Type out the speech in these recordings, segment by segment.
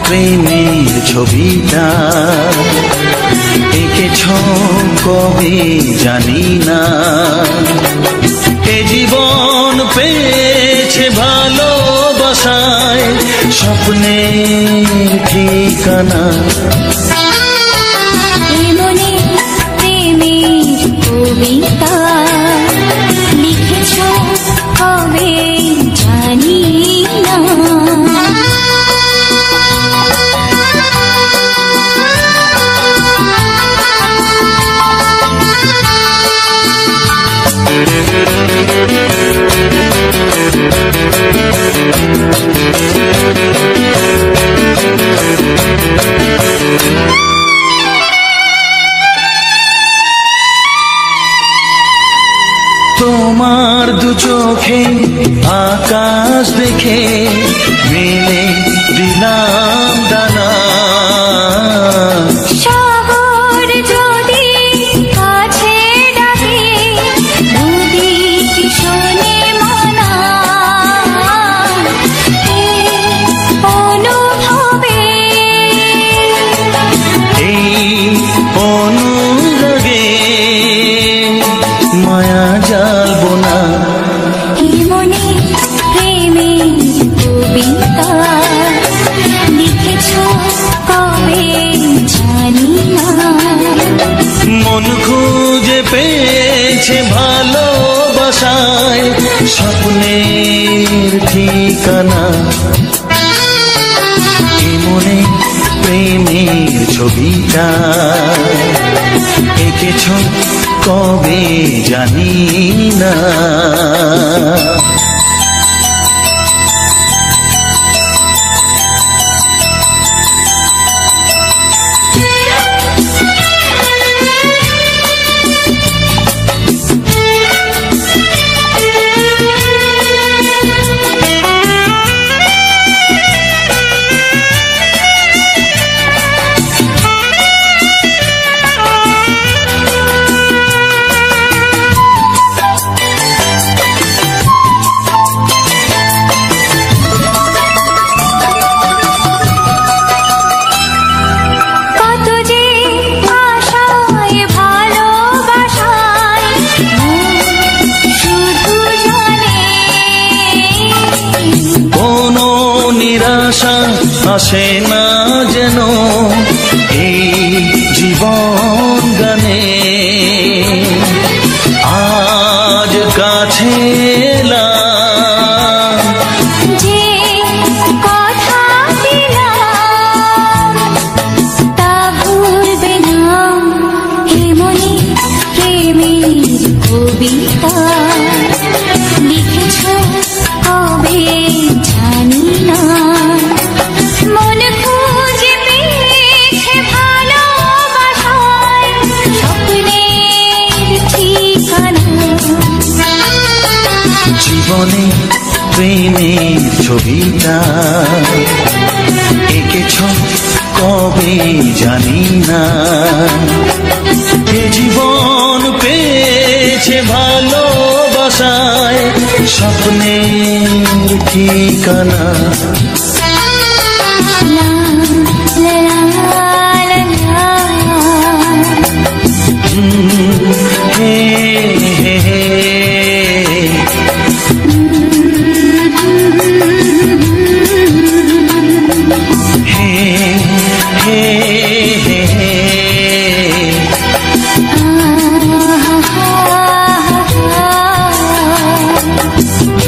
প্রেমের ছবিটা এঁকেছ কবে জানি না, এ জীবন পেয়েছে ভালোবাসায় স্বপ্নের ঠিকানা। মনে প্রেমের কবিতা লিখেছ কবে জানি না। তোমার দু চোখে আকাশ দেখে মেলে দিলাম দানা। সাগর যদি কাছে ডাকে নদী কি শোনে মানা, অনুভবে এই অনুরাগে মায়া জ্বালবো না। মনে প্রেমের কবিতা লিখেছ কবে জানি না। মন খুঁজে পেয়েছে ভালোবাসায় স্বপ্নের ঠিকানা। এ মনে প্রেমের ছবিটা এঁকেছ কবে জানি না। নিরাশা আসে না যেন এই জীবন গানে। আজ কাছে এলাম যে কথা দিলাম তা ভুলবে না। হে মনে প্রেমের কবিতা লিখেছ কবে জানি না। মন খুঁজে পেয়েছে ভালোবাসায় স্বপ্নের ঠিকানা। জীবনে প্রেমের ছবিটা এঁকেছ কবে জানি না। এ জীবন পেয়েছে ভালোবাসায় স্বপ্নের ঠিকানা। লা লা লা লা হে হে হে হে হে হে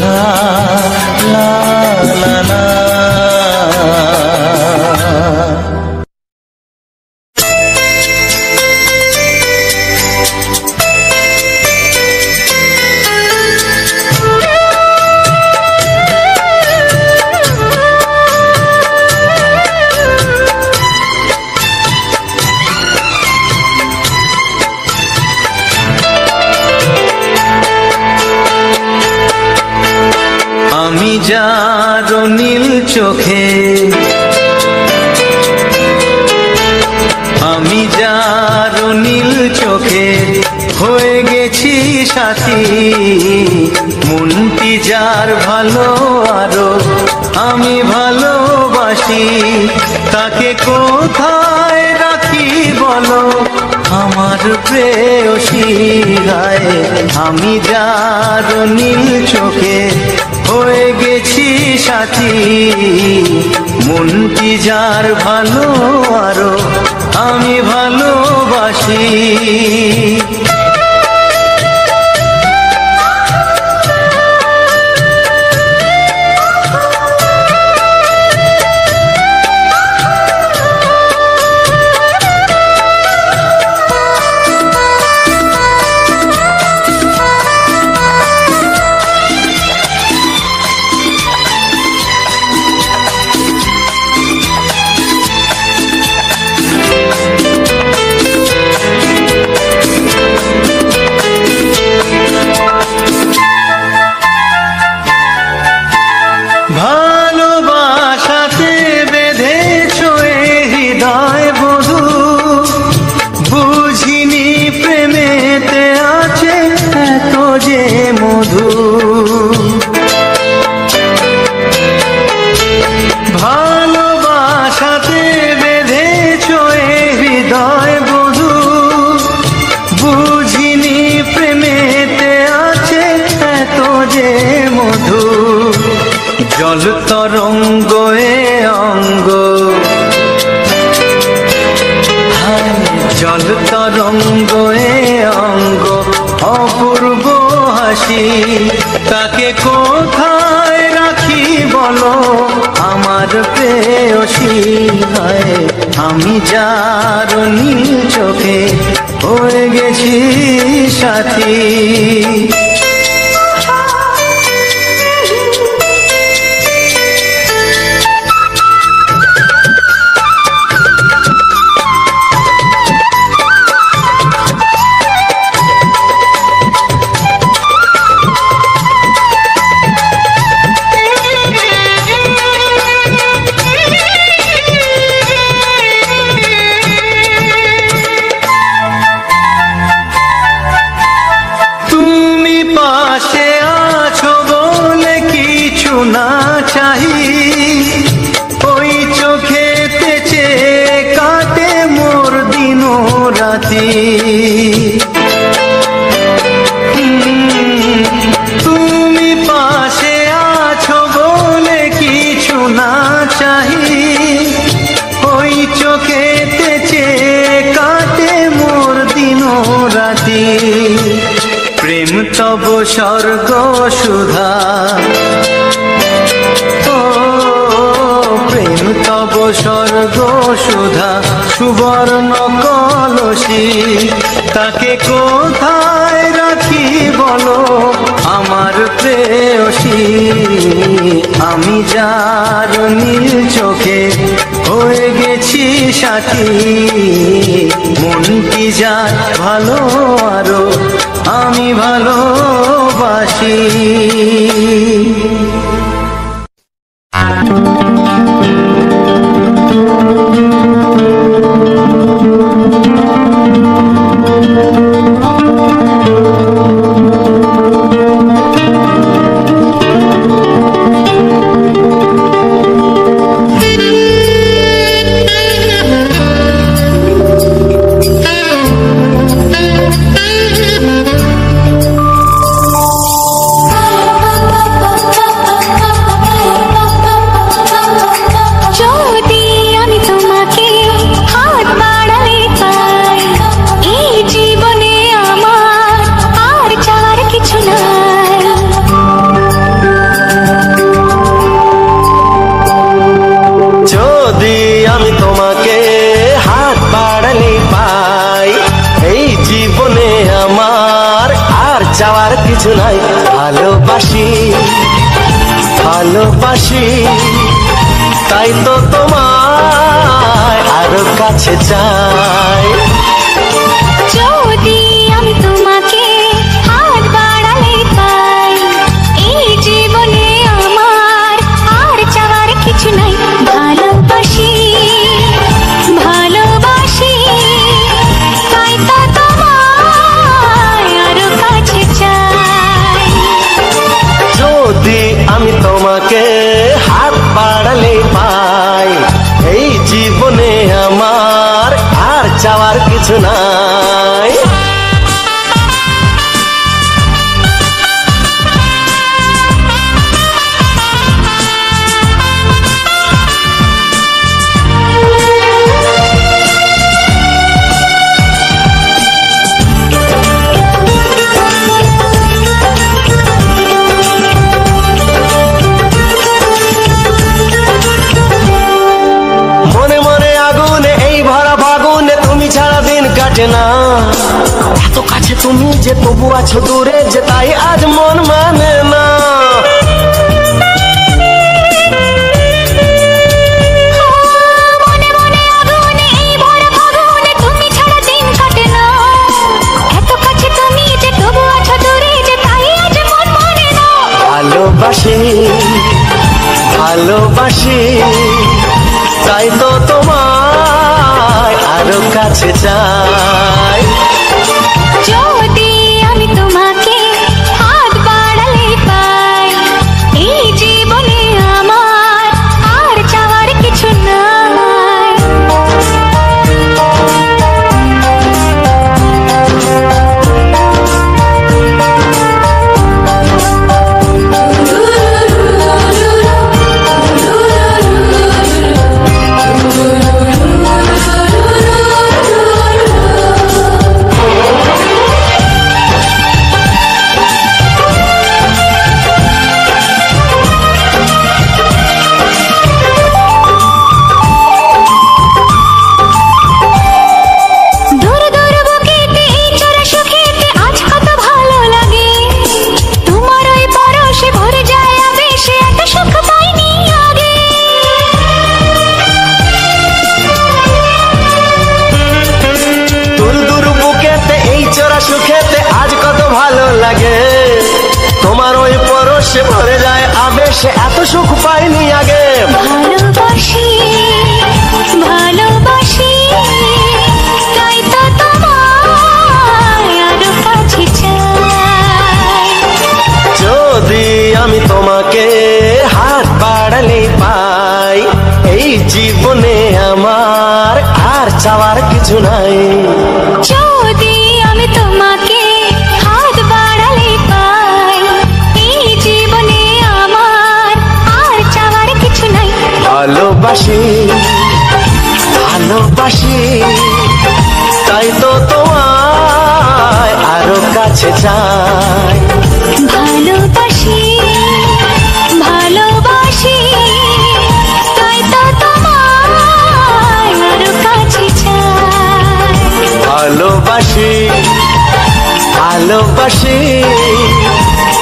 la la la la যার নীল চোখে, আমি যার নীল চোখে হয়ে গেছি সাথী, মনটি যার ভালো আরো আমি ভালোবাসি, তাকে কোথায় রাখি বলো আমার প্রেয়সী গায়ে। আমি যার নীল চোখে হয়ে গেছি সাথী, মনটি যার ভালো আরো আমি ভালোবাসি। ভালোবাসাতে বেঁধেছ হৃদয় বধূ, বুঝিনি প্রেমেতে আছে এত যে মধু। ভালোবাসাতে বেঁধেছ হৃদয় বধূ, বুঝিনি প্রেমেতে আছে এত যে মধু। জল তরঙ্গ এ অঙ্গ, জল তরঙ্গ এ অঙ্গ অপূর্ব হাসি, তাকে কোথায় রাখি বলো আমার প্রেয়সী গায়ে। আমি যার নীল চোখে হয়ে গেছি সাথী। পাশে আছো বলে কিছু না চাহি, ওই চোখেতে চেয়ে কাটে মোর দিন রাতি। তুমি পাশে আছো বলে কিছু না চাহি, ওই চোখেতে চেয়ে কাটে মোর দিন রাতি। প্রেম তব স্বর্গ সুধা, ও প্রেম তব স্বর্গ সুধা সুবর্ণ কলসী, তাকে কোথায় রাখি বলো আমার প্রেয়সী। আমি যার নীল চোখে হয়ে গেছি সাথী, মনটি যার ভালো আরো আমি ভালোবাসি। চাওয়ার কিছু নাই, ভালোবাসি ভালোবাসি, তাই তো তোমায় আরো কাছে চাই। যদি আমি তোমাকে হাত বাড়ালে পাই, এই জীবনে আমার কিছু নাই। না এত কাছে তুমি যে তবু আছো দূরে যে তাই আজ মন মানে না। মনে মনে আগুনে এই ভরা ফাগুনে তুমি ছাড়া দিন কাটে না। এত কাছে তুমি যে তবু আছো দূরে যে তাই আজ মন মানে না। ভালোবাসি ভালোবাসি তাই তো তোমায় আরো কাছে চাই। যদি আমি তোমাকে হাত বাড়ালে পাই এই জীবনে আমার আর চাওয়ার কিছু নাই। সুখেতে আজ কত ভালো লাগে তোমার ওই পরশে ভরে যায় আবেশে এত সুখ পাইনি আগে। ভালোবাসি ভালোবাসি তাই তো তোমায় আরো কাছে চাই। যদি আমি তোমাকে হাত বাড়ালে পাই এই জীবনে আমার আর চাওয়ার কিছু নাই। যদি আমি তোমাকে হাত বাড়ালে পাই এই জীবনে আমার আর চাওয়ার কিছু নাই। ভালোবাসি ভালোবাসি তাই তো তোমায় আরো কাছে চাই। ভালোবাসি ভালোবাসি তাই তো তোমায় আরো কাছে চাই। ভালোবাসি ভালোবাসি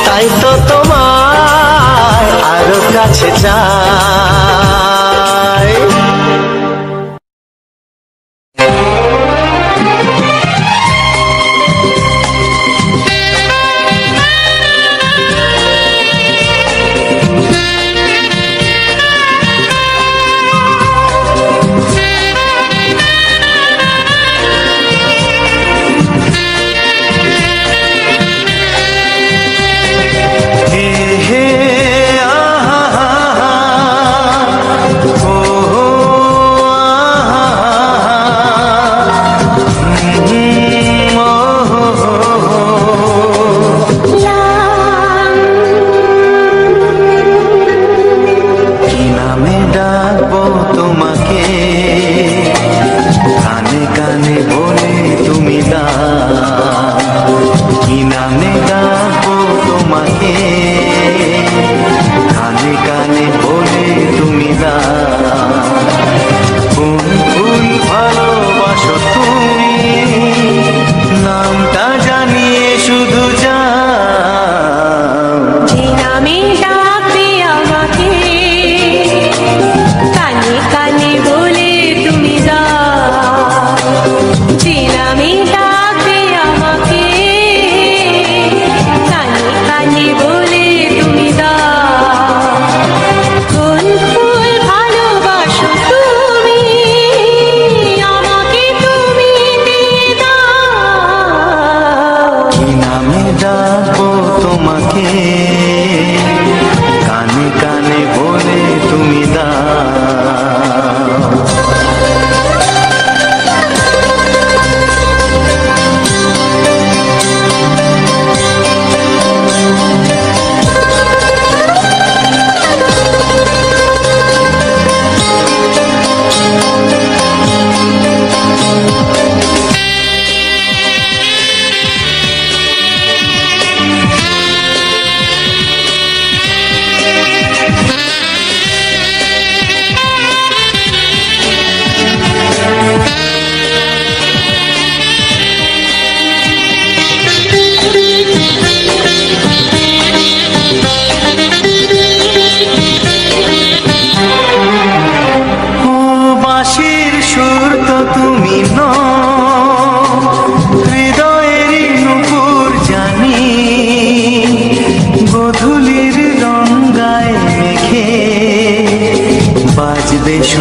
তাই তো তোমায় আরো কাছে চাই।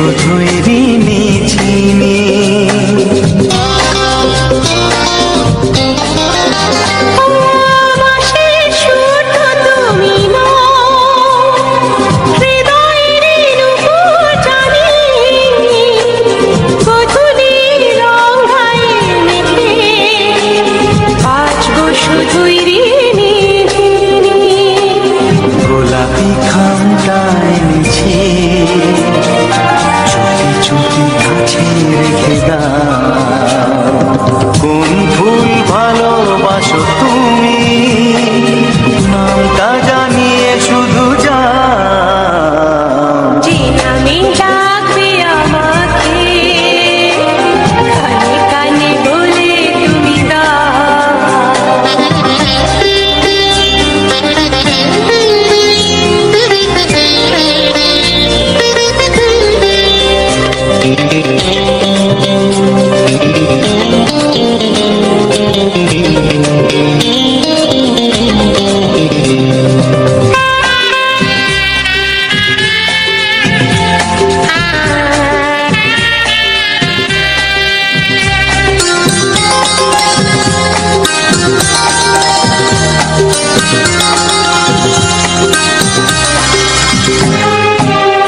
শুধুই ঋণী চিনি। গোলাপি খামটায় নিছি, চুপি চুপি কাছে রেখে দাও। কোন ফুল ভালোবাসো তুমি, নামটা জানিয়ে শুধু যাও। যে নামে ডাকবে আমাকে, কানে কানে বলে তুমি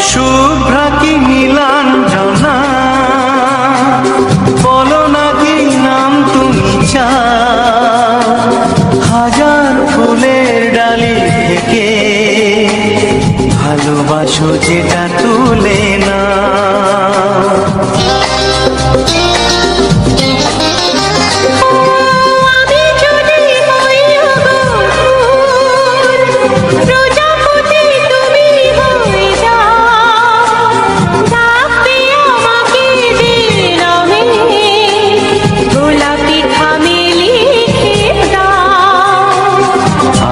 শুভ্রা কি নীলাঞ্জনা, বলো না কি নাম তুমি চাও। হাজার ফুলের ডালি থেকে ভালোবাসো যেটা তুলে না।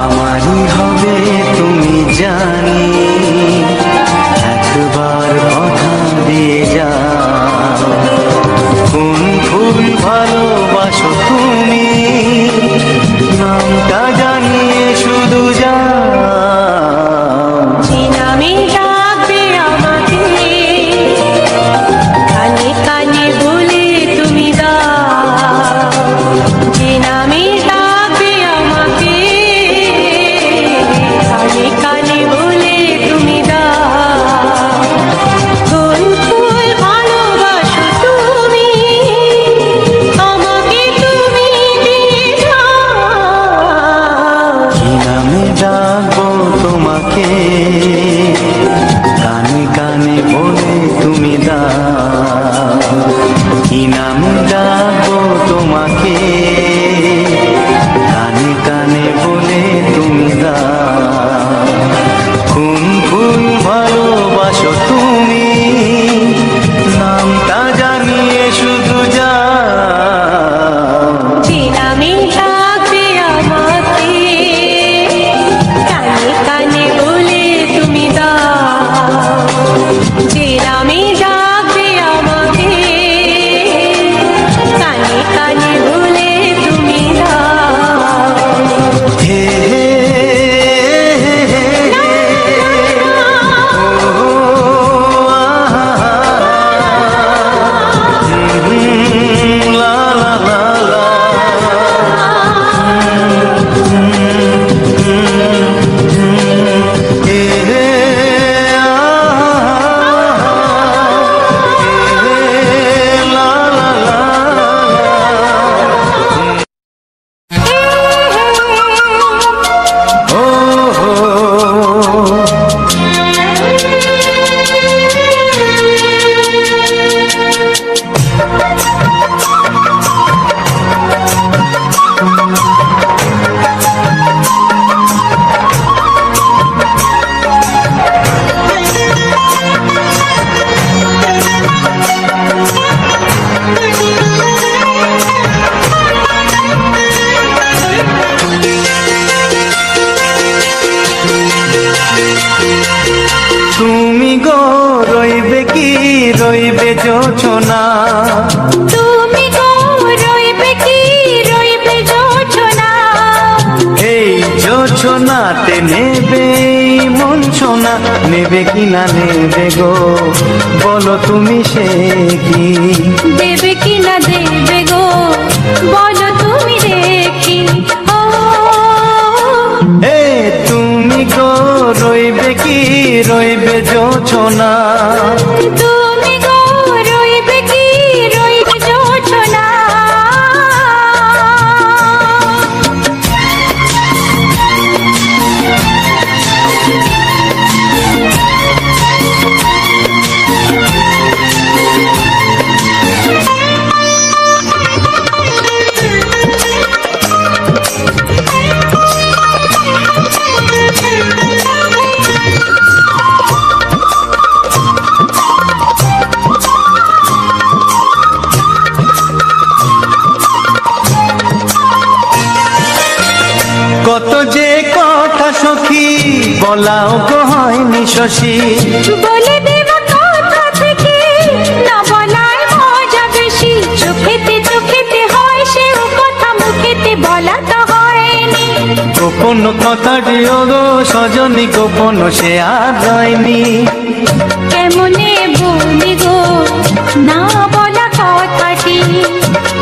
আমারই হবে তুমি জানি, একবার কথা দিয়ে যাও। কোন ফুল ভালোবাসো তুমি, নামটা জানিয়ে শুধু যাও। যে নামে ডাকবে আমাকে, কানে কানে বলে তুমি দাও। যে নামে ডাকবে আমাকে, কানে কানে বলে তুমি দাও। কোন ফুল ভালোবাসো তুমি, আমাকে তুমি দিয়ে যাও। কি নামে ডাকবো তোমাকে, কানে কানে বলে তুমি দাও। কি নামে ডাকবো তোমাকে, কানে কানে বলে তুমি দাও। কোন ফুল ভালোবাসো তুমি, নামটা জানিয়ে শুধু যাও। যে নামে ডাকবে আমাকে, কানে কানে বলে তুমি দাও। যে নামে ডাকবে আমাকে, কানে কানে বলে তুমি দাও। হে হে হে হে ও আহা, লা লা লা লা। হে হে লা লা লা। ও হো তুমি গো রইবে কি, রইবে জোছনা। তুমি গো রইবে কি, রইবে জোছনা। এই জোছনাতে নেবে মন সোনা নেবে কি না নেবে গো বলো তুমি সে কি দেবে কি না দেবে গো বলো তুমি দেখি ও এ তুমি গো রইবে কি রইবে জোছনা তুমি গো রইবে কি রইবে জোছনা কত যে কথা সখী বলাও গো হয়নি শশী বলে দেব কথা থেকে না বলার মজা বেশি চোখেতে হয় সেও কথা মুখেতে বলা তো হয়নি গোপন কথাটি গো সজনী গোপন সে আর রয়নি কেমনে বলি গো না বলা কথাটি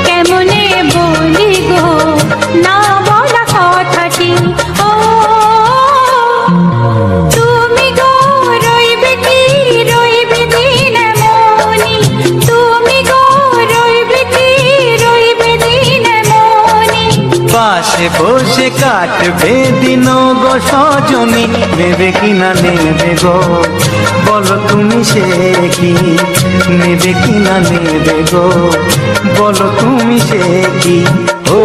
কেমনে বলি গো না বলা কথাটি ও তুমি গো রইবে কি রইবে দিন মনি তুমি গো রইবে কি রইবে দিন মনি পাশে বসে কাটবে দিন গো সজনী নেবে কি না নেবে গো বলো তুমি সে কি নেবে কি না নেবে গো বলো তুমি সে কি ও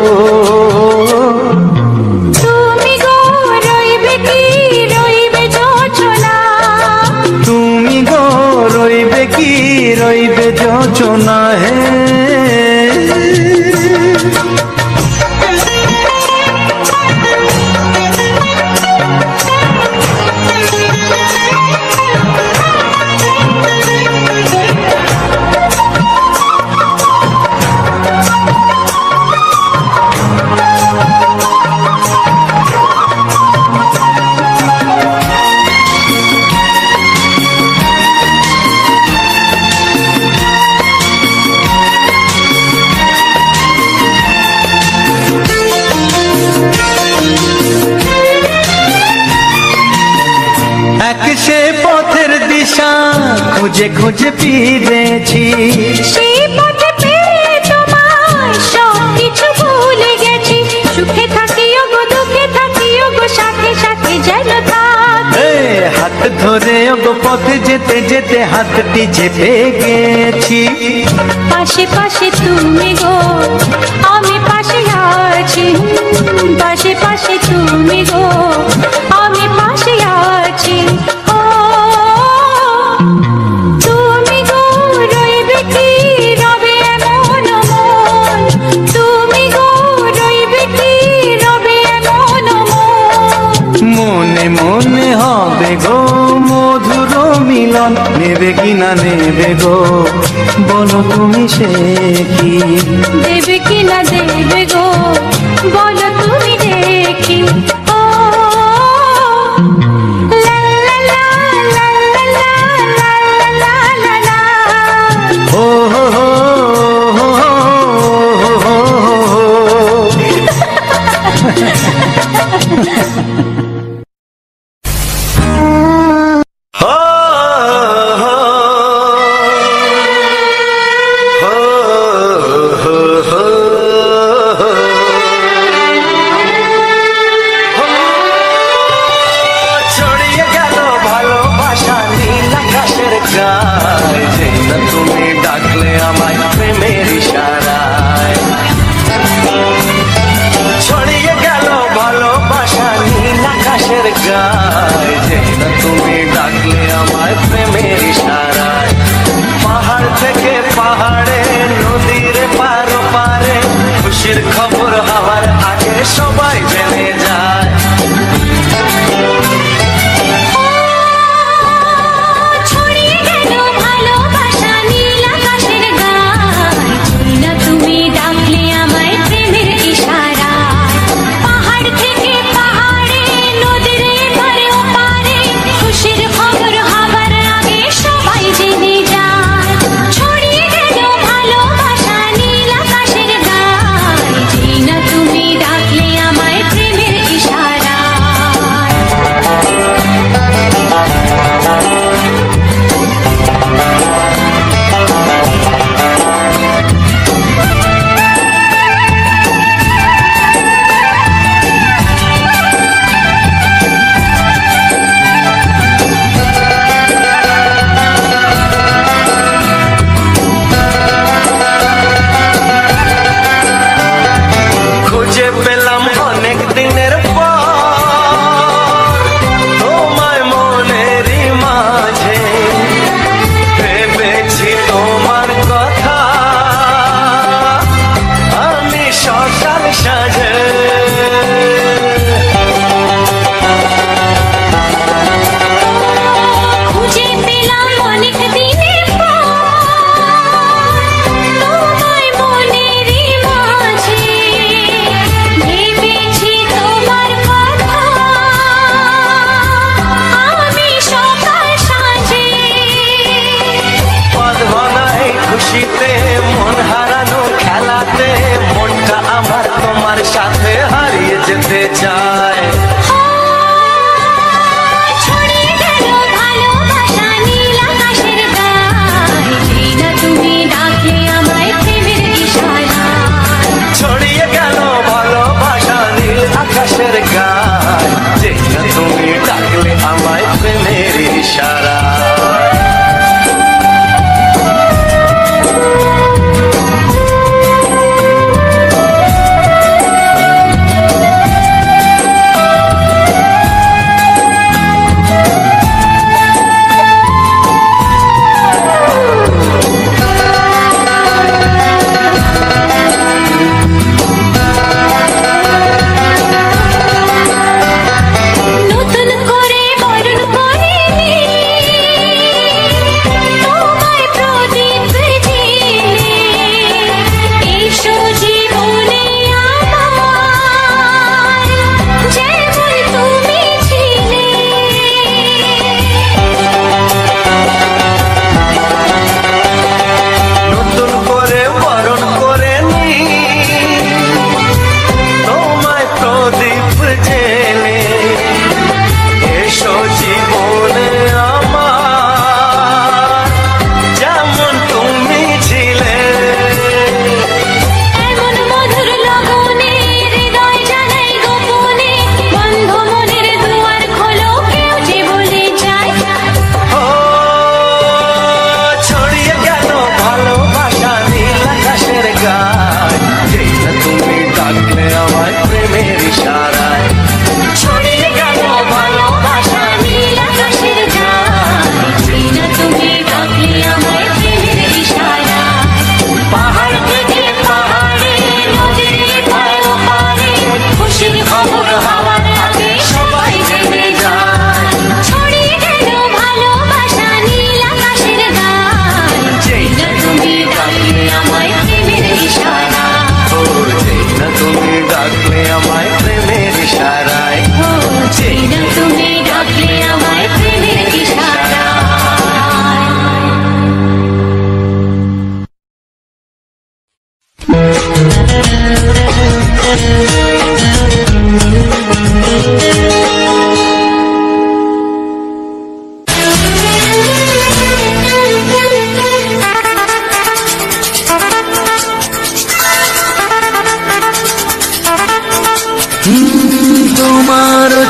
তুমি গো রইবে কি রইবে জোছনা তুমি গো রইবে কি রইবে যোচনা হে এক সে পথের দিশা খুঁজে খুঁজে ফিরেছি সেই পথে পেয়ে তোমায় সব কিছু ভুলে গেছি সুখে থাকিও গো দুঃখে থাকিও গো সাথে সাথে যেন থাক এ হাত ধরে গো পথে যেতে যেতে হাতটি চেপে গেছি পাশে পাশে তুমি গো আমি পাশে আছি পাশে পাশে তুমি গো আমি পাশে আছি ও তুমি গো রইবে কি রবে এমন মন তুমি গো রইবে কি রবে এমন মন মনে মনে হবে গো মধুর মিলন নেবে কি না নেবে গো বলো তুমি সে কি দেবে কি না দেবে গো বলো তুমি দেখি ও লা লা লা লা লা লা লা লা লা লা ও হো হো হো হো হো হো। हो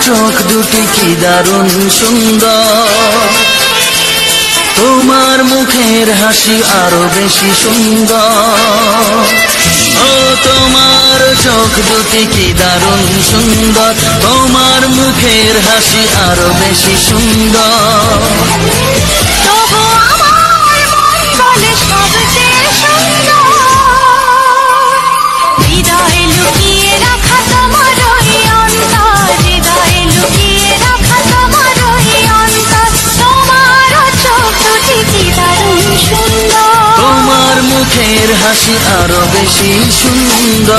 চোখ দুটি কি দারুণ সুন্দর, তোমার মুখের হাসি আরো বেশি সুন্দর। ও তোমার চোখ দুটি কি দারুণ সুন্দর, তোমার মুখের হাসি আরো বেশি সুন্দর। তবু আমার মন বলে সবচেয়ে সুন্দর, হৃদয়ে লুকিয়ে রাখা তোমার ওই অন্তর, হৃদয়ে লুকিয়ে রাখা তোমার ওই অন্তর। তোমার চোখ দুটি কি দারুণ সুন্দর, তোমার মুখের হাসি আরো বেশি সুন্দর।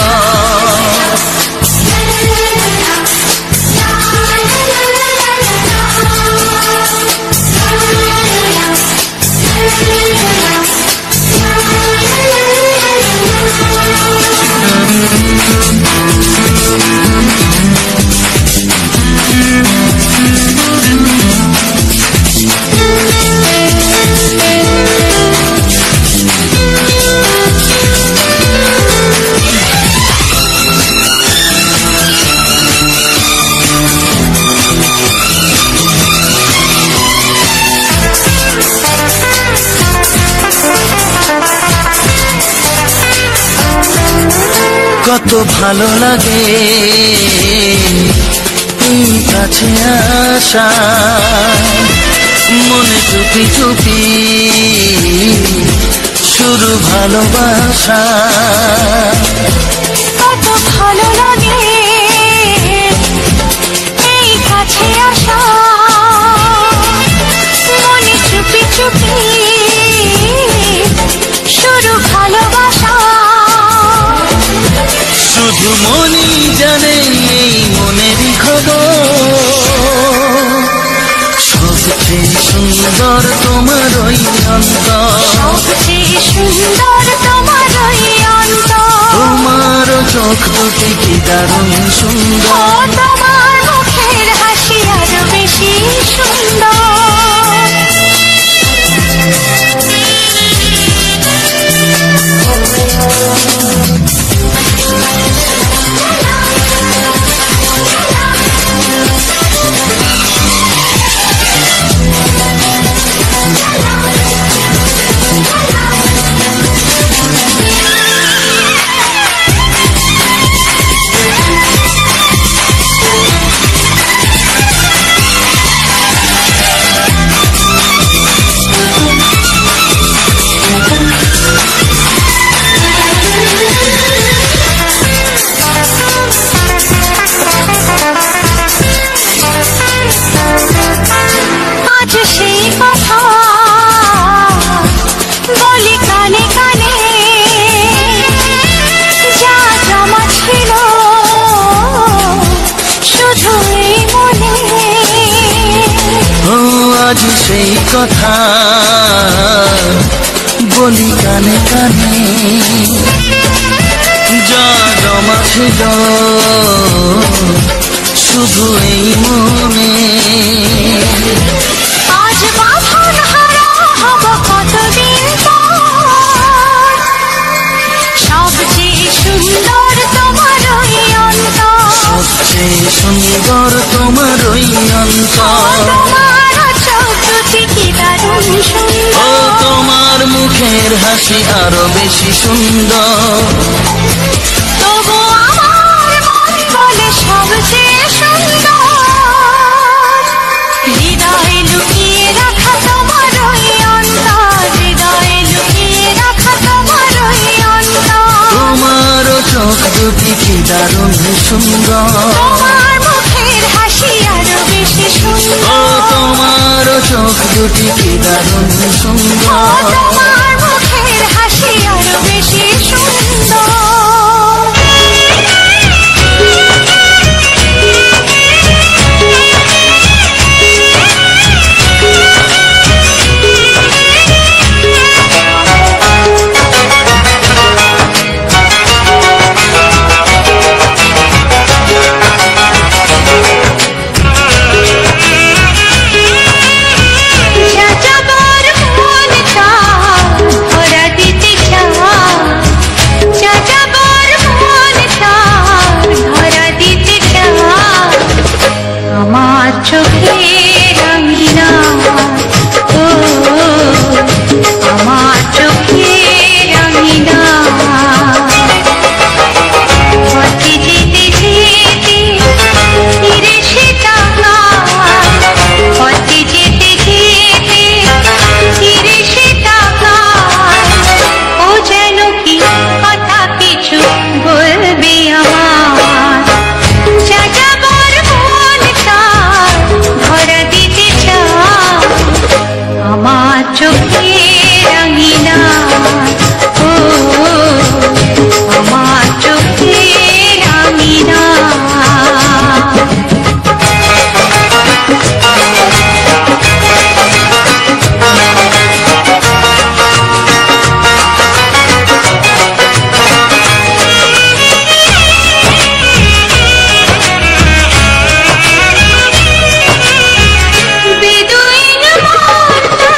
কত ভালো লাগে এই কাছে আসা, মনে চুপি চুপি শুরু ভালোবাসা। কত ভালো লাগে এই কাছে আসা, মনে চুপি চুপি শুরু ভালোবাসা। শুধু মনই জানে এই মনেরই খবর, সবচেয়ে সুন্দর তোমার ওই অন্তর, সবচেয়ে সুন্দর তোমার ওই অন্তর। তোমার চোখ দুটি কি দারুণ ও সুন্দর। তোমার মুখের হাসি আরো বেশি সুন্দর। আজ সেই কথা বলি কানে কানে, যা জমা ছিল শুধু এই মনে। ও আজ সেই কথা বলি কানে কানে, যা জমা ছিল শুধু এই মনে। আজ বাঁধন হারা হব কতদিন পর, সবচেয়ে সুন্দর তোমার ওই অন্তর, সবচেয়ে সুন্দর তোমার ওই অন্তর। তোমার চোখ দুটি কি দারুণ ও সুন্দর। তোমার মুখের হাসি আরো বেশি সুন্দর। তবু আমার মন বলে সবচেয়ে সুন্দর, হৃদয়ে লুকিয়ে রাখা তোমার ওই অন্তর, হৃদয়ে লুকিয়ে রাখা তোমার ওই অন্তর। তোমার চোখ দুটি কি দারুণ সুন্দর। তোমার মুখের হাসি আরো বেশি ও সুন্দর। তোমার চোখ দুটি কি দারুণ ও সুন্দর। তোমার মুখের হাসি আরো বেশি সুন্দর। যাযাবর মন তার চোখের আঙিনা, ও আমার চোখের আঙিনা। বেদুইন মনটা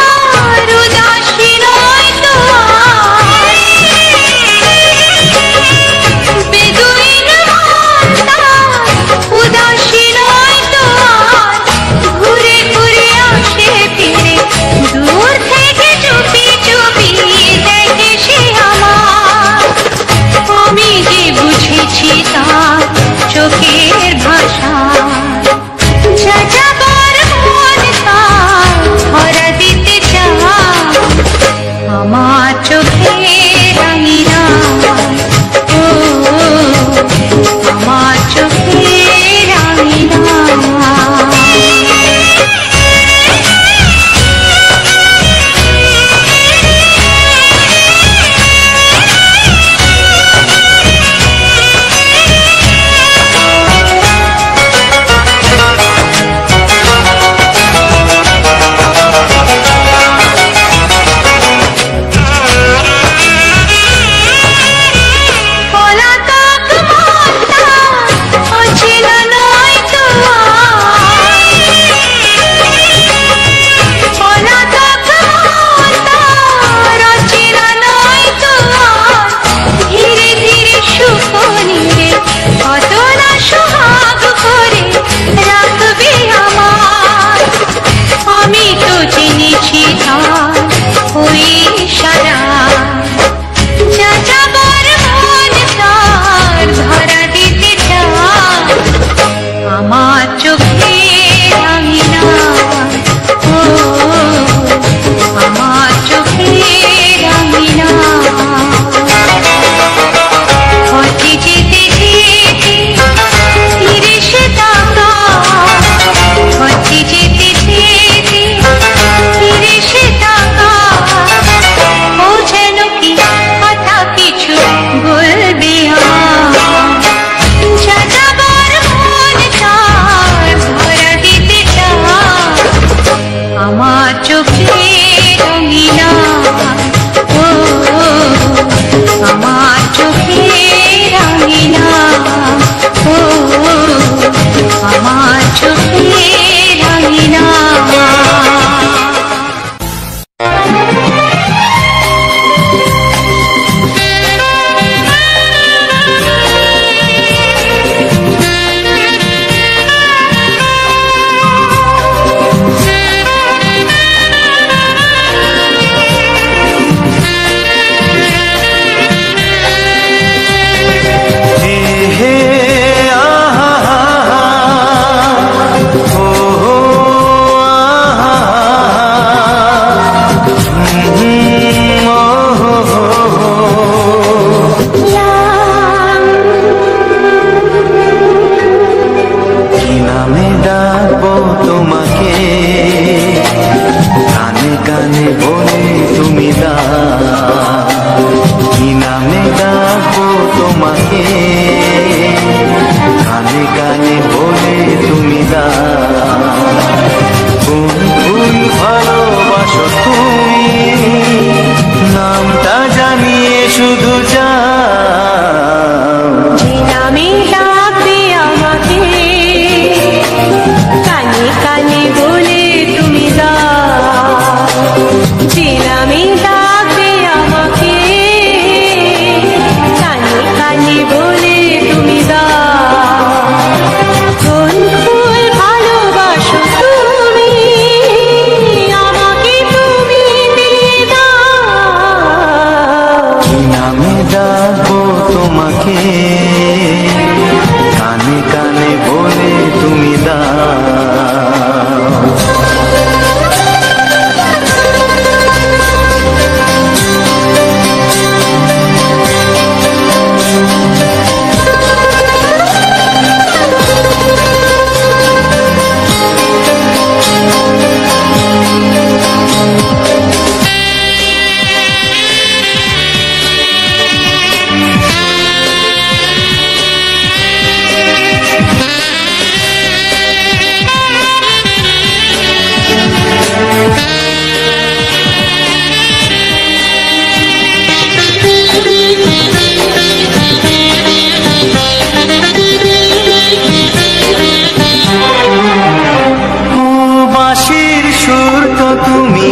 সুর তো তুমি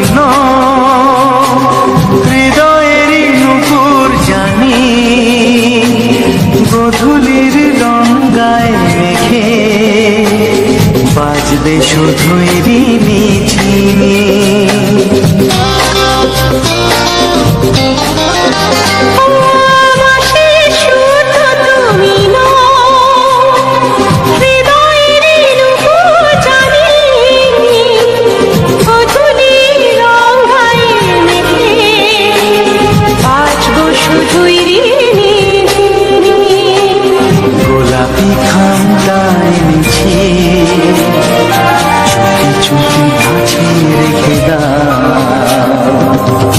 হৃদয়েরই নুপুর জানি গধূলির রঙায় মেঘে বাজবে শুধুই রিনি ঝিনি গোলাপি খামটায় নিছি চুপি চুপি কাছে রেখে দাও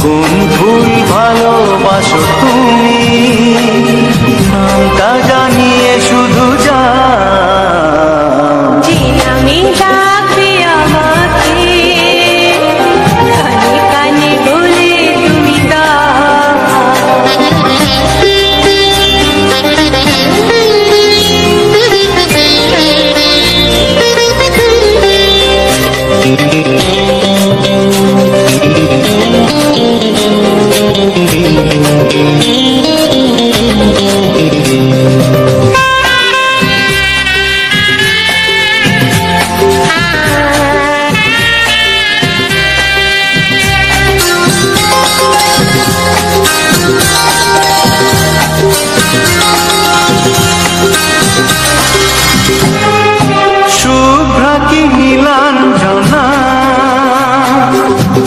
কোন ফুল ভালোবাসো তুমি নামটা জানিয়ে শুধু যাও যে নামে ডাকবে আমাকে কানে কানে বলে তুমি শুভ্রা কি নীলাঞ্জনা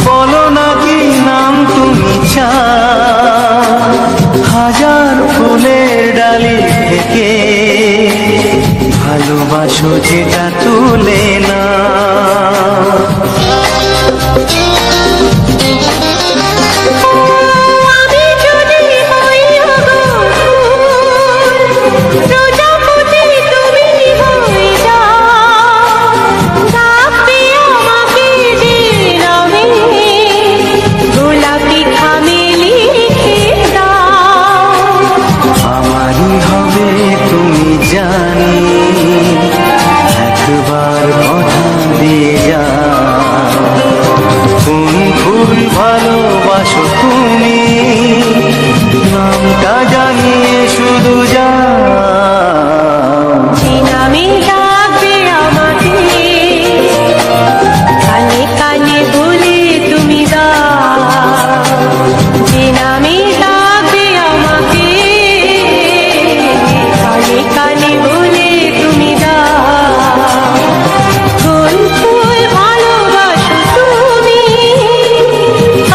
বলো না কি নাম তুমি হাজার ফুলের ডালি থেকে ভালোবাসো যেটা তুলে না জানি একবার কথা দিয়ে যা কোন ফুল ভালোবাসো তুমি নামটা জানিয়ে শুধু যা যে নামে ডাকবে আমাকে কানে কানে বলে তুমি যে নামে ডাকবে আমাকে কানে কানে বলে তুমি কোন ফুল ভালোবাসো তুমি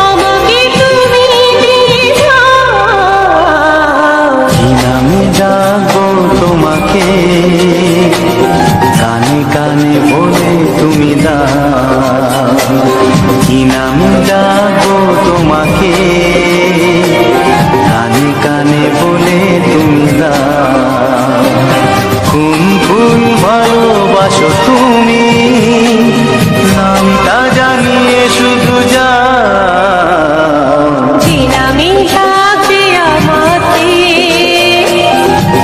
আমাকে তুমি দিয়ে যাও কি নামে ডাকবো তোমাকে কানে কানে বলে তুমি কি নামে ডাকবো তোমাকে কানে কানে বলে তুমি কোন ফুল ভালোবাসো তুমি নামটা জানিয়ে শুধু যা যে নামে ডাকবে আমাকে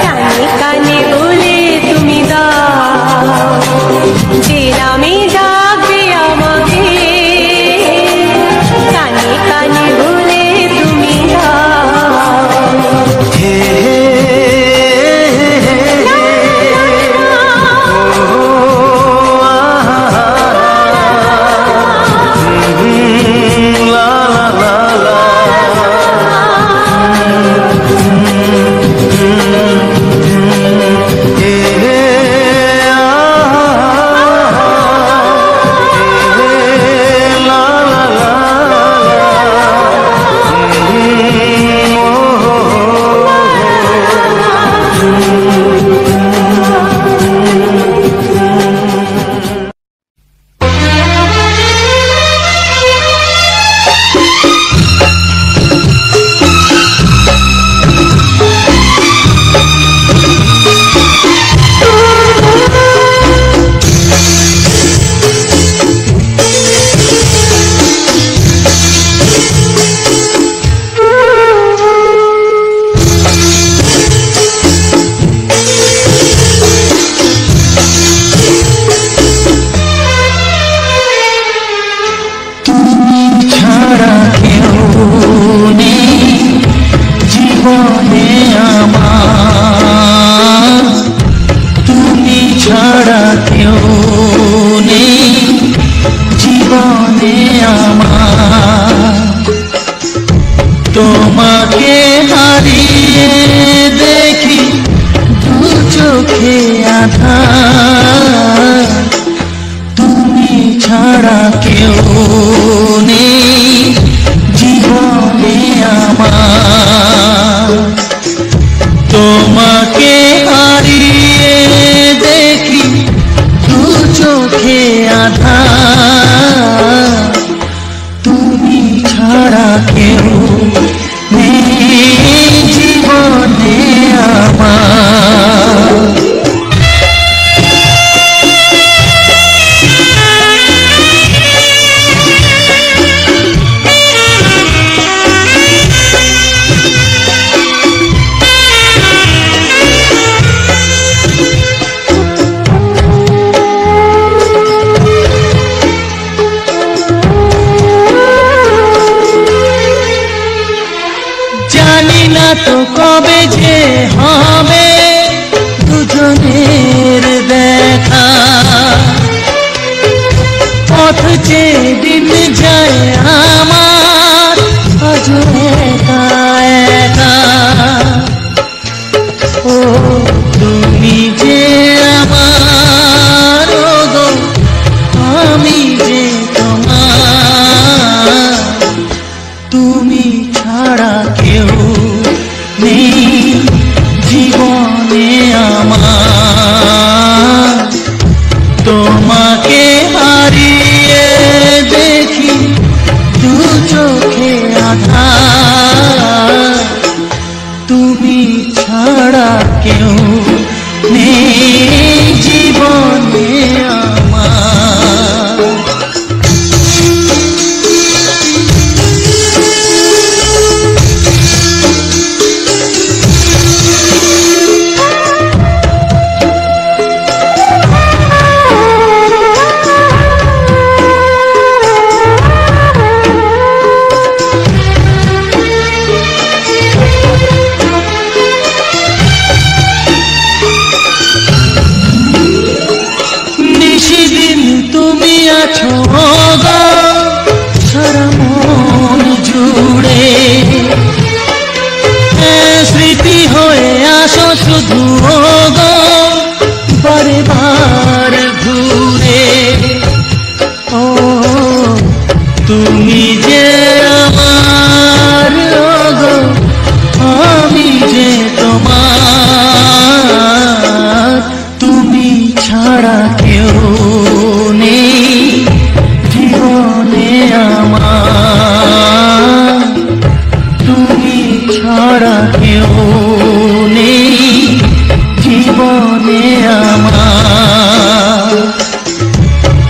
কানে কানে বলে তুমি যে নামে ডাকবে আমাকে কানে কানে বলে তুমি হে হে কেউ নেই জীবনে আমার। তো কবে যে হবে দুজনের দেখা, পথ চেয়ে দিন যায় আমার আজ একা একা। ও তুমি যে আমার, গো আমি যে তোমার, তুমি ছাড়া কেউ নেই জীবনে আমার। তোমাকে হারিয়ে দেখি দু চোখে আঁধার, তুমি ছাড়া কেউ নেই জীবনে আমার। সারা মন জুড়ে স্মৃতি হয়ে আসো শুধু গো বারে বার ঘুরে। ও তুমি যে আমার, গো আমি যে তোমার, তুমি ছাড়া কেউ নেই জীবনে আমার। তুমি ছাড়া কেউ নেই জীবনে আমার।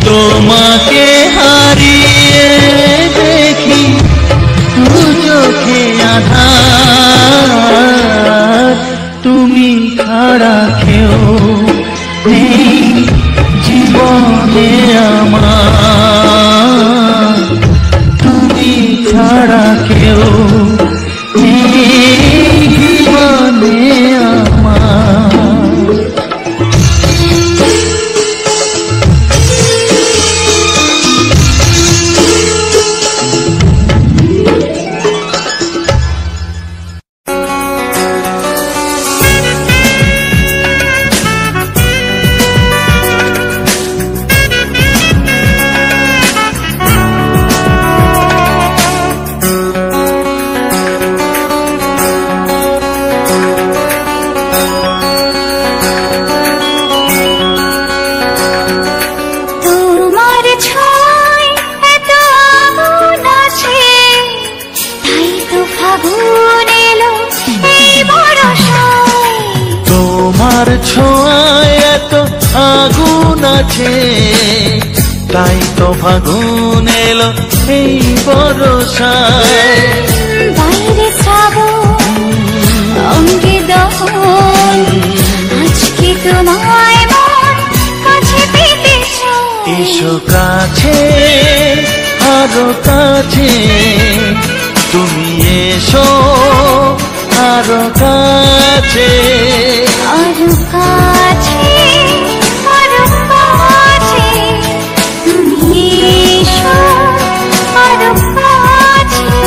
তোমাকে হারিয়ে দেখি দু চোখে আঁধার, তুমি ছাড়া কেউ নেই জীবনে আমার। তুমি ছাড়া কেউ নেই জীবনে আমার। ছোঁয়ায় এত আগুন আছে, তাই তো ফাগুন এলো এই বরষায়। বাইরে শ্রাবণ অঙ্গে দহন, আজকে তোমায় মন কাছে পেতে চায়। এসো কাছে আরো কাছে, তুমি এসো আরো কাছে, আরো কাছে, আরো কাছে, তুমি এসো আরো কাছে।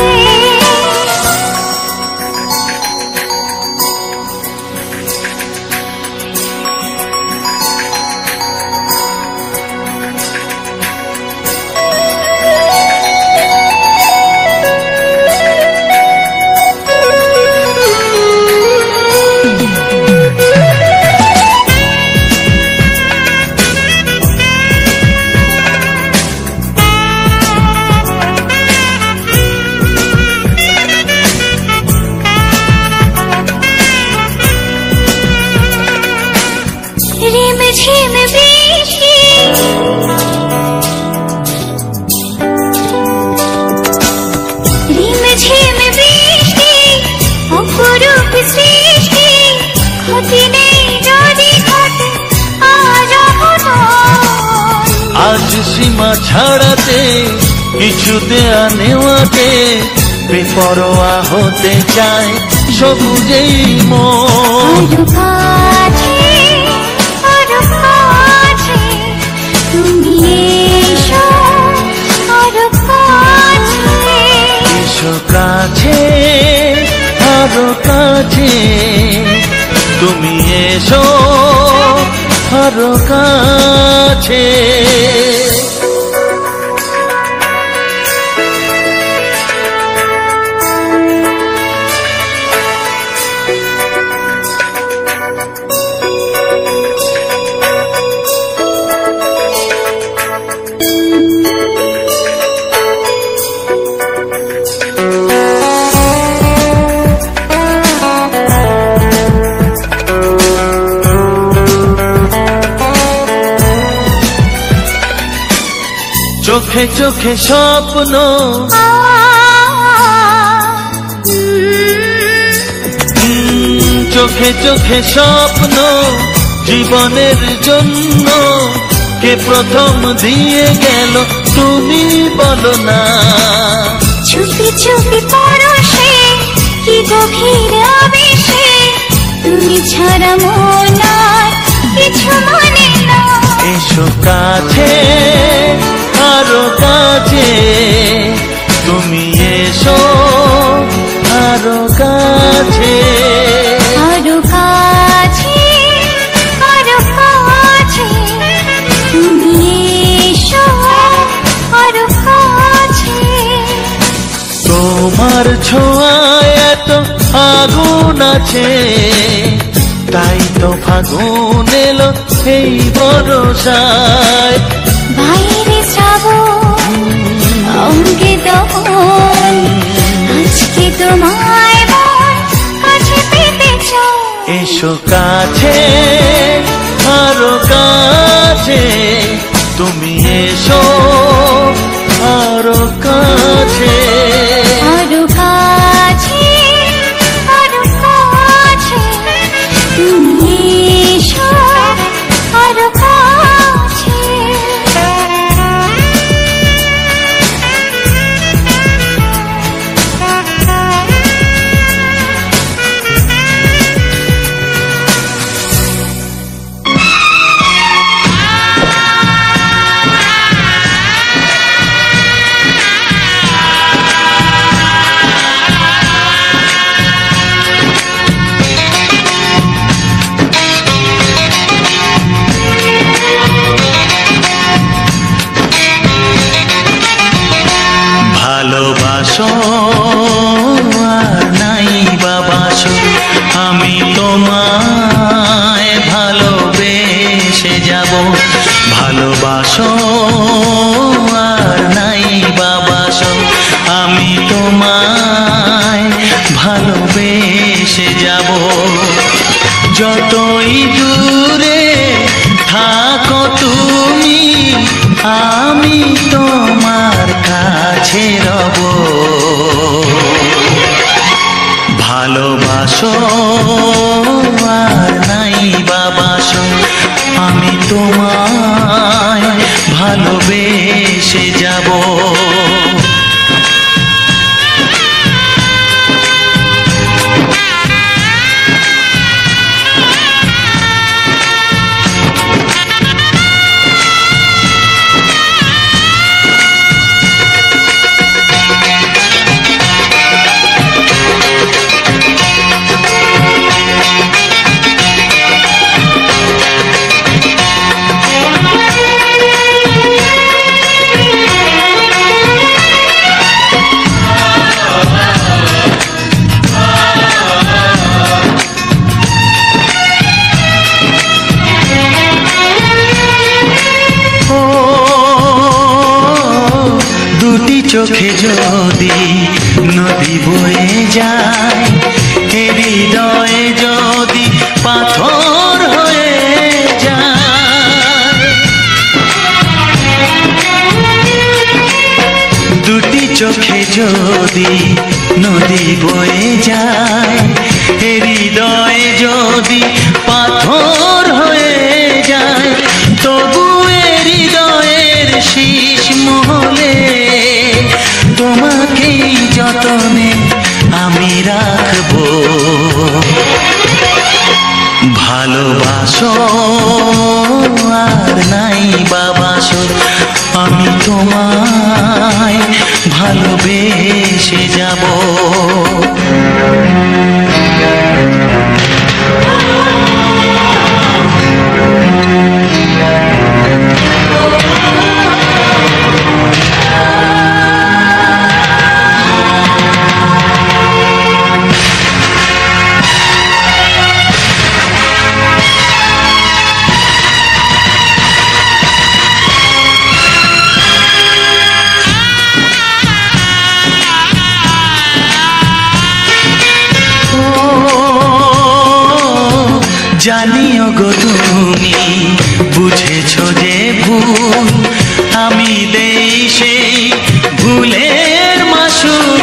ঝিম বৃষ্টি অপরূপ সৃষ্টি ক্ষতি নেই যদি ঘটে আজ সীমা ছাড়াতে কিছু দেয়া নেওয়াতে বেপরোয়া হতে চায় সবুজেই মন। আরো কাছে তুমি এসো, আরো কাছে এসো কাছে, আরো কাছে তুমি এসো, আরো কাছে। চোখে চোখে স্বপ্ন চোখে চোখে স্বপ্ন জীবনের জন্য কে প্রথম দিয়ে গেল তুমি বলো না। চুপি চুপি পরশে কি গভীর আবেশে তুমি ছাড়া মন আর কিছু মনে না। এসো কাছে, আরো কাছে তুমি এসো, আরো কাছে। আরো কাছে, আরো কাছে তুমি এসো, আরো কাছে। তোমার ছোঁয়ায় এত আগুন আছে, তাই তো ফাগুন এলো এই বরসায়। বাইরে শ্রাবণ অঙ্গে দহন আজকে তোমায় মন কাছে পেতে চাই। এসো কাছে, আরো কাছে তুমি এসো, আরো কাছে। আরো কাছে, আরো কাছে তুমি এসো, আরো কাছে। ভালোবাসো আর নাই বাবাসো, আমি তোমায় ভালোবেসে যাব। ভালোবাসো আর নাই বাবাসো, আমি তোমায় ভালোবেসে যাব। যতই দূরে থাকো তুমি, আমি তোমার কাছে রব। ভালোবাসো আর নাই বাবাসো, আমি তোমায় ভালোবেসে যাব। চোখে যদি নদী বয়ে যায়, হৃদয়ে যদি পাথর হয়ে যায়, দুটি চোখে যদি নদী বয়ে যায়, হৃদয়ে যদি পাথর হয়ে যায়, তবু হৃদয়ের শীষ মহলে তোমাকেই যতনে আমি রাখবো। ভালোবাসো আর নাই বাবাসো, আমি তোমায় ভালোবেসে যাব। জানিও গো তুমি বুঝেছো যে ভুল, আমি দেই সেই ভুলের মাসুল।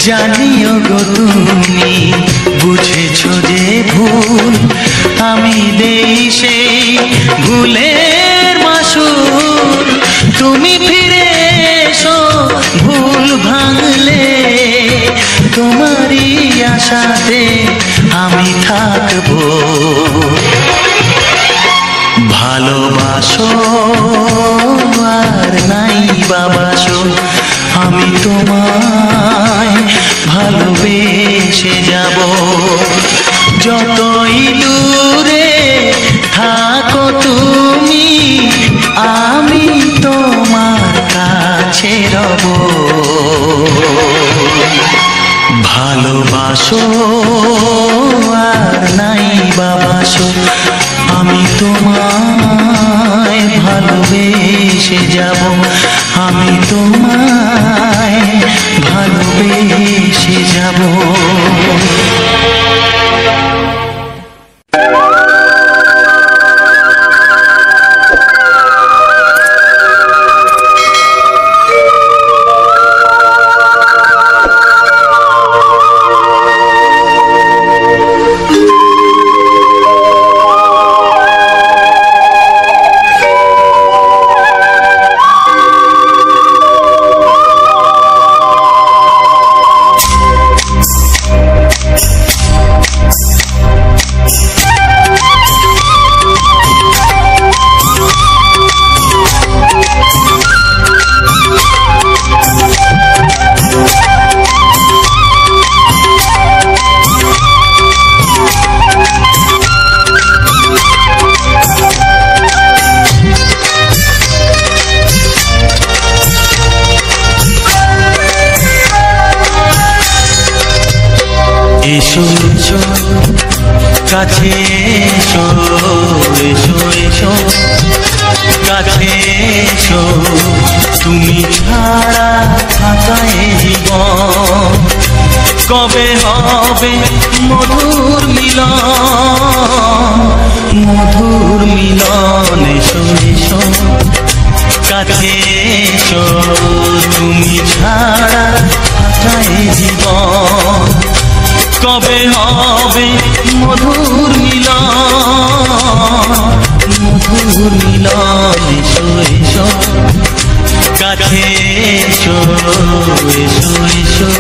জানিও গো তুমি বুঝেছো যে ভুল, আমি দেই সেই ভুলের মাসুল। তুমি ফিরে এসো ভুল ভাঙলে, তোমারই আশাতে আমি থাকবো। ভালোবাসো আর নাই বাবাসো, আমি তোমায় ভালোবেসে যাব। যতই দূরে থাকো তুমি, আমি তোমার কাছে রব। ভালোবাসো আর নাই বাবাসো, আমি তোমায় ভালোবেসে যাব। আমি তোমায় ভালোবেসে যাব। এসো এসো কাছে এসো, এসো এসো কাছে এসো, তুমি ছাড়া থাকা এই জীবন কবে হবে মধুর মিলন, মধুর মিলন। এসো এসো কাছে এসো, তুমি ছাড়া থাকা এই জীবন কবে হবে মধুর মিলন, মধুর মিলন। এসো এসো কাছে এসো, এসো এসো।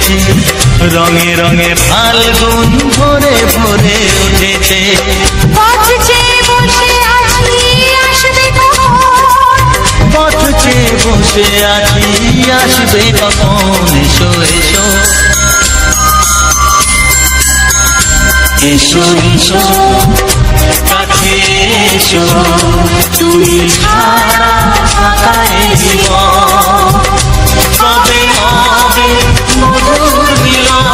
উঠেছে, রঙে রঙে ফাল্গুন ভরে ভরে উঠেছে। পথ চেয়ে বসে আছি আসবে কখন, পথ চেয়ে বসে আছি আসবে কখন, এসো এসো এসো এসো কাছে এসো, তুমি ছাড়া ফাঁকা এ জীবন, কবে হবে মধুর মিলন,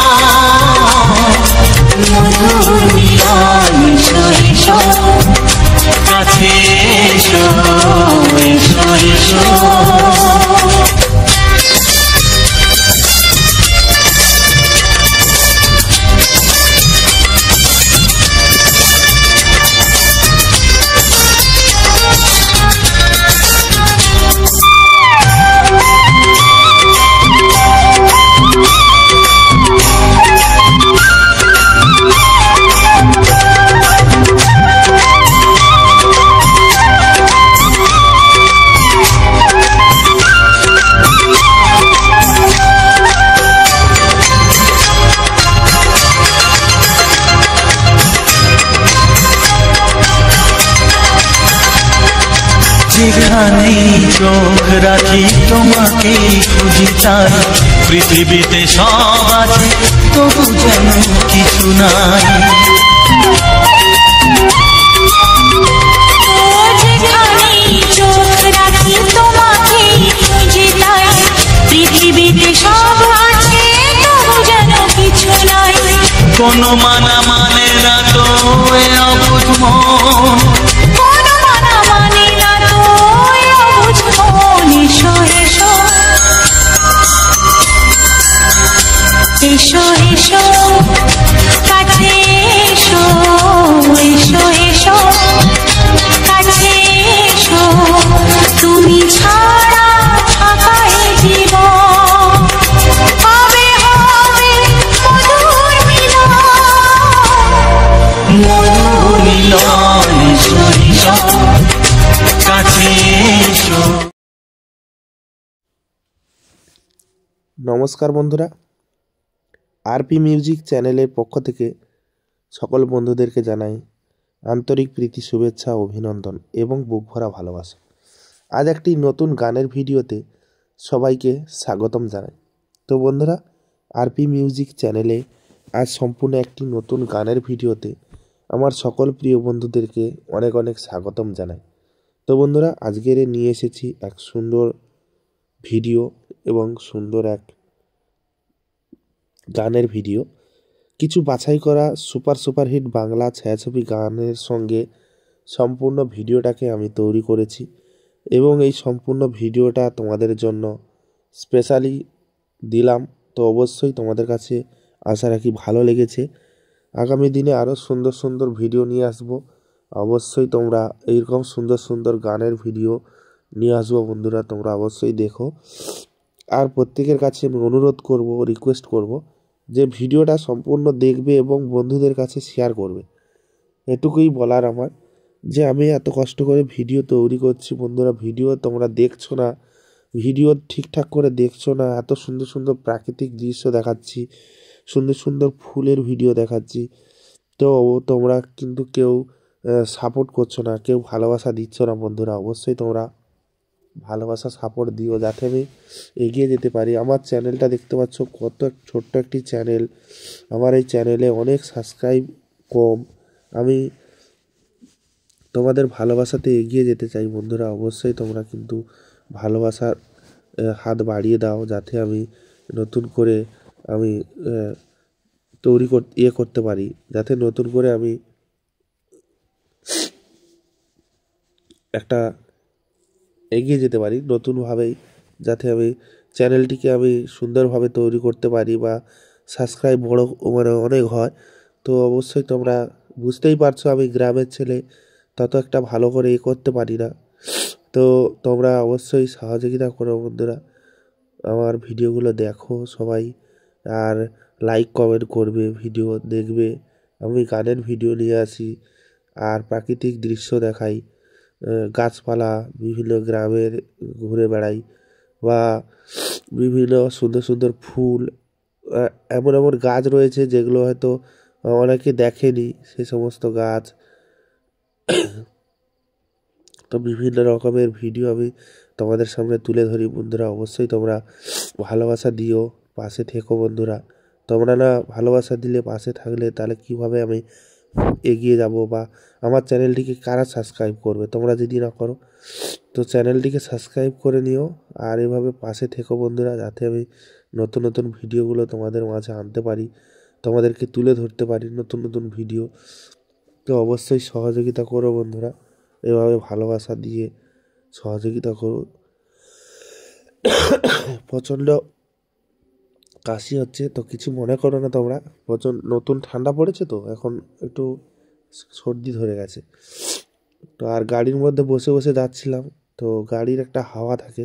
মধুর মিলন, এসো এসো কাছে এসো, এসো এসো। যেখানে চোখ রাখি তোমাকে খুঁজি তাই, পৃথিবীতে সব আছে তবু যেন কিছু নাই। যেখানে চোখ রাখি তোমাকে খুঁজি তাই, পৃথিবীতে সব আছে তবু যেন কিছু নাই। কোনো মানা মানে না তো এ অবুঝ মন, কোনো মানা মানে না তো এ অবুঝ মন, এসো এসো এসো এসো কাছে এসো, এসো এসো কাছে এসো, তুমি ছাড়া ফাঁকা এ জীবন, হবে হবে মধুর মিলন, মধুর মিলন, এসো এসো কাছে এসো। নমস্কার বন্ধুরা, আরপি মিউজিক চ্যানেলের পক্ষ থেকে সকল বন্ধুদেরকে জানাই আন্তরিক প্রীতি, শুভেচ্ছা, অভিনন্দন এবং বুক ভরা ভালোবাসা। আজ একটি নতুন গানের ভিডিওতে সবাইকে স্বাগতম জানাই। তো বন্ধুরা, আরপি মিউজিক চ্যানেলে আজ সম্পূর্ণ একটি নতুন গানের ভিডিওতে আমার সকল প্রিয় বন্ধুদেরকে অনেক অনেক স্বাগতম জানাই। তো বন্ধুরা, আজকের নিয়ে এসেছি এক সুন্দর ভিডিও এবং সুন্দর এক গানের ভিডিও। কিছু বাছাই করা সুপারহিট বাংলা ছায়াছবি গানের সঙ্গে সম্পূর্ণ ভিডিওটাকে আমি তৈরি করেছি এবং এই সম্পূর্ণ ভিডিওটা তোমাদের জন্য স্পেশালি দিলাম। তো অবশ্যই তোমাদের কাছে আশা রাখি ভালো লেগেছে। আগামী দিনে আরও সুন্দর সুন্দর ভিডিও নিয়ে আসবো। অবশ্যই তোমরা এইরকম সুন্দর সুন্দর গানের ভিডিও নিয়ে আসবো বন্ধুরা, তোমরা অবশ্যই দেখো। আর প্রত্যেকের কাছে আমি অনুরোধ করব, রিকোয়েস্ট করব যে ভিডিওটা সম্পূর্ণ দেখবে এবং বন্ধুদের কাছে শেয়ার করবে। এটুকুই বলার আমার, যে আমি এত কষ্ট করে ভিডিও তৈরি করছি বন্ধুরা, ভিডিও তোমরা দেখছো না, ভিডিও ঠিকঠাক করে দেখছো না। এত সুন্দর সুন্দর প্রাকৃতিক দৃশ্য দেখাচ্ছি, সুন্দর সুন্দর ফুলের ভিডিও দেখাচ্ছি, তো তোমরা কিন্তু কেউ সাপোর্ট করছো না, কেউ ভালোবাসা দিচ্ছ না বন্ধুরা। অবশ্যই তোমরা ভালোবাসা সাপোর্ট দিও যাতে আমি এগিয়ে যেতে পারি। আমার চ্যানেলটা দেখতে পাচ্ছ কত ছোট্ট একটি চ্যানেল, আমার এই চ্যানেলে অনেক সাবস্ক্রাইব কম। আমি তোমাদের ভালোবাসাতে এগিয়ে যেতে চাই বন্ধুরা। অবশ্যই তোমরা কিন্তু ভালোবাসার হাত বাড়িয়ে দাও যাতে আমি নতুন করে আমি করতে পারি, যাতে নতুন করে আমি একটা এগিয়ে যেতে পারি নতুনভাবেই, যাতে আমি চ্যানেলটিকে আমি সুন্দরভাবে তৈরি করতে পারি বা সাবস্ক্রাইব বড় অনেক হয়। তো অবশ্যই তোমরা বুঝতেই পারছো আমি গ্রামের ছেলে, তত একটা ভালো করে করতে পারি না। তো তোমরা অবশ্যই সহযোগিতা করো বন্ধুরা, আমার ভিডিওগুলো দেখো সবাই, আর লাইক কমেন্ট করবে, ভিডিও দেখবে। আমি গানের ভিডিও নিয়ে আসি আর প্রাকৃতিক দৃশ্য দেখাই, গাছপালা বিভিন্ন গ্রামের ঘুরে বেড়াই, বা বিভিন্ন সুন্দর সুন্দর ফুল এমন এমন গাছ রয়েছে যেগুলো হয়তো অনেকে দেখেনি, সে সমস্ত গাছ। তো বিভিন্ন রকমের ভিডিও আমি তোমাদের সামনে তুলে ধরি বন্ধুরা। অবশ্যই তোমরা ভালোবাসা দিও, পাশে থেকো বন্ধুরা। তোমরা না ভালোবাসা দিলে, পাশে থাকলে, তাহলে কিভাবে আমি এগিয়ে যাব, বা আমার চ্যানেলটিকে কারা সাবস্ক্রাইব করবে তোমরা যদি না করো। তো চ্যানেলটিকে সাবস্ক্রাইব করে নিও, আর এভাবে পাশে থেকো বন্ধুরা, যাতে আমি নতুন নতুন ভিডিওগুলো তোমাদের মাঝে আনতে পারি, তোমাদেরকে তুলে ধরতে পারি নতুন নতুন ভিডিও। তো অবশ্যই সহযোগিতা করো বন্ধুরা, এভাবে ভালোবাসা দিয়ে সহযোগিতা করো। প্রচণ্ড কাশি হচ্ছে, তো কিছু মনে করো না তোমরা। প্রচণ্ড নতুন ঠান্ডা পড়েছে, তো এখন একটু সর্দি ধরে গেছে। তো আর গাড়ির মধ্যে বসে বসে যাচ্ছিলাম, তো গাড়ির একটা হাওয়া থাকে,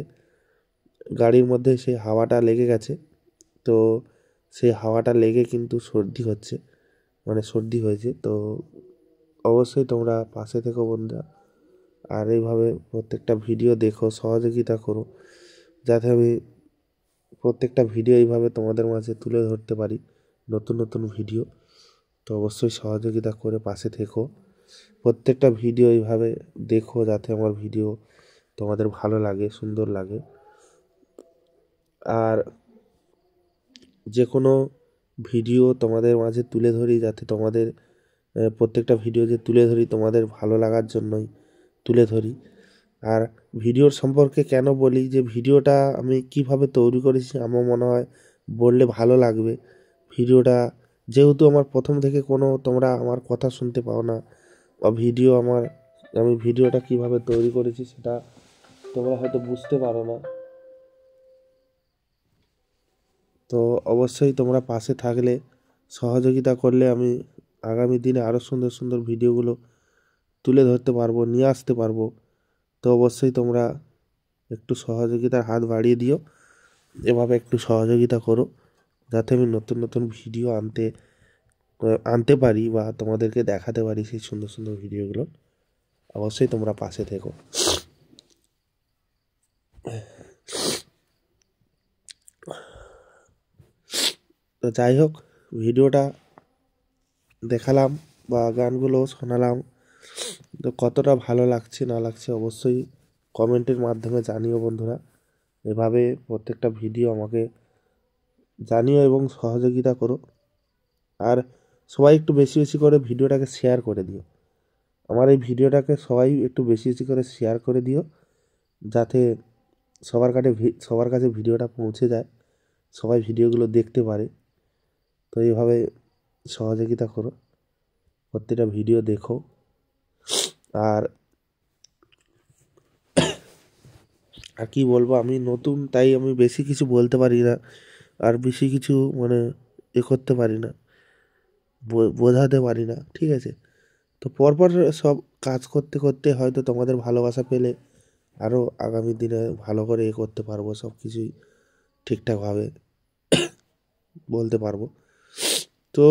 গাড়ির মধ্যে সেই হাওয়াটা লেগে গেছে। তো সেই হাওয়াটা লেগে কিন্তু সর্দি হচ্ছে, মানে সর্দি হয়েছে। তো অবশ্যই তোমরা পাশে থেকো বন্ধুরা, আর এইভাবে প্রত্যেকটা ভিডিও দেখো, সহযোগিতা করো, যাতে আমি প্রত্যেকটা ভিডিও এইভাবে তোমাদের মাঝে তুলে ধরতে পারি, নতুন নতুন ভিডিও। তো অবশ্যই সহযোগিতা করে পাশে থেকো, প্রত্যেকটা ভিডিও এইভাবে দেখো, যাতে আমার ভিডিও তোমাদের ভালো লাগে, সুন্দর লাগে। আর যে কোনো ভিডিও তোমাদের মাঝে তুলে ধরি, যাতে তোমাদের প্রত্যেকটা ভিডিও যে তুলে ধরি তোমাদের ভালো লাগার জন্যই তুলে ধরি। আর ভিডিওর সম্পর্কে কেন বলি, যে ভিডিওটা আমি কিভাবে তৈরি করেছি আমার মনে হয় বললে ভালো লাগবে। ভিডিওটা যেহেতু আমার প্রথম থেকে কোনো তোমরা আমার কথা শুনতে পাও না, বা আমি ভিডিওটা কিভাবে তৈরি করেছি সেটা তোমরা হয়তো বুঝতে পারো না। তো অবশ্যই তোমরা পাশে থাকলে, সহযোগিতা করলে আমি আগামী দিনে আরও সুন্দর সুন্দর ভিডিওগুলো তুলে ধরতে পারবো, নিয়ে আসতে পারবো। তো অবশ্যই তোমরা একটু সহযোগিতার হাত বাড়িয়ে দিও, এভাবে একটু সহযোগিতা করো, যাতে আমি নতুন নতুন ভিডিও আনতে পারি, বা তোমাদেরকে দেখাতে পারি সেই সুন্দর সুন্দর ভিডিওগুলো। অবশ্যই তোমরা পাশে থেকো। তো যাই হোক, ভিডিওটা দেখালাম বা গানগুলো শোনালাম, তো কতটা ভালো লাগছে না লাগছে অবশ্যই কমেন্টের মাধ্যমে জানিও বন্ধুরা। এভাবে প্রত্যেকটা ভিডিও আমাকে জানিও এবং সহযোগিতা করো। আর সবাই একটু বেশি বেশি করে ভিডিওটাকে শেয়ার করে দিও, আমার এই ভিডিওটাকে সবাই একটু বেশি বেশি করে শেয়ার করে দিও, যাতে সবার কাছে ভিডিওটা পৌঁছে যায়, সবাই ভিডিওগুলো দেখতে পারে। তো এইভাবে সহযোগিতা করো, প্রত্যেকটা ভিডিও দেখো। আর আর কি বলবো, আমি নতুন, তাই আমি বেশি কিছু বলতে পারি না, আর বেশি কিছু মানে করতে পারি না, বোঝাতে পারি না, ঠিক আছে। তো পরপর সব কাজ করতে করতে হয়তো তোমাদের ভালোবাসা পেলে আরও আগামী দিনে ভালো করে করতে পারবো, সব কিছুই ঠিকঠাকভাবে বলতে পারবো। তো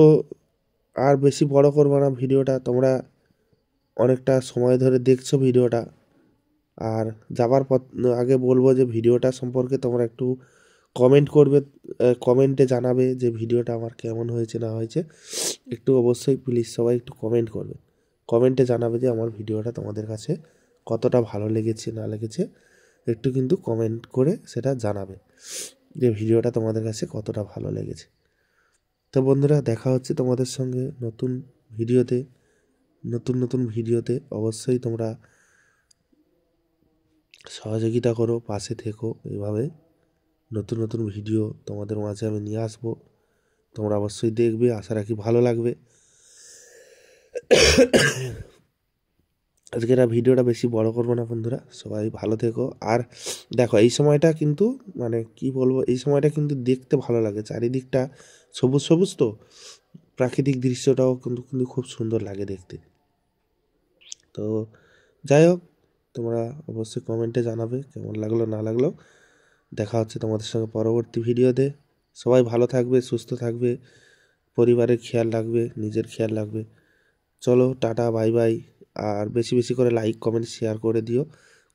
আর বেশি বড় করবো না ভিডিওটা, তোমরা অনেকটা সময় ধরে দেখছো ভিডিওটা। আর যাবার আগে বলবো যে ভিডিওটা সম্পর্কে তোমরা একটু কমেন্ট করবে, কমেন্টে জানাবে যে ভিডিওটা আমার কেমন হয়েছে না হয়েছে। একটু অবশ্যই প্লিজ সবাই একটু কমেন্ট করবে, কমেন্টে জানাবে যে আমার ভিডিওটা তোমাদের কাছে কতটা ভালো লেগেছে না লেগেছে। একটু কিন্তু কমেন্ট করে সেটা জানাবে যে ভিডিওটা তোমাদের কাছে কতটা ভালো লেগেছে। তো বন্ধুরা, দেখা হচ্ছে তোমাদের সঙ্গে নতুন ভিডিওতে। অবশ্যই তোমরা সহযোগিতা করো, পাশে থেকো, এইভাবে নতুন নতুন ভিডিও তোমাদের মাঝে আমি নিয়ে আসবো। তোমরা অবশ্যই দেখবে, আশা রাখি ভালো লাগবে। আজকের ভিডিওটা বেশি বড় করবো না বন্ধুরা, সবাই ভালো থেকো। আর দেখো, এই সময়টা কিন্তু মানে কি বলবো, এই সময়টা কিন্তু দেখতে ভালো লাগে, চারিদিকটা সবুজ সবুজ, তো প্রাকৃতিক দৃশ্যটাও কিন্তু কিন্তু খুব সুন্দর লাগে দেখতে। তো যাই হোক, তোমরা অবশ্যই কমেন্টে জানাবে কেমন লাগলো না লাগলো। দেখা হচ্ছে তোমাদের সঙ্গে পরবর্তী ভিডিওতে। সবাই ভালো থাকবে, সুস্থ থাকবে, পরিবারের খেয়াল রাখবে, নিজের খেয়াল রাখবে। চলো টাটা, বাই বাই। আর বেশি বেশি করে লাইক কমেন্ট শেয়ার করে দিও,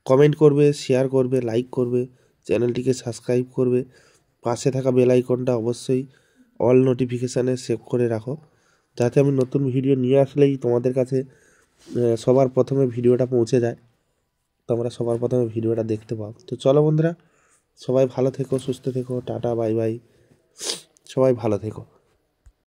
কমেন্ট করবে, শেয়ার করবে, লাইক করবে, চ্যানেলটিকে সাবস্ক্রাইব করবে, পাশে থাকা বেল আইকনটা অবশ্যই অল নোটিফিকেশানে সেভ করে রাখো, যাতে আমি নতুন ভিডিও নিয়ে আসলেই তোমাদের কাছে সবার প্রথমে ভিডিওটা পৌঁছে যায়, তোমরা সবার প্রথমে ভিডিওটা দেখতে পাও। তো চলো বন্ধুরা, সবাই ভালো থেকো, সুস্থ থেকো, টাটা বাই বাই, সবাই ভালো থেকো।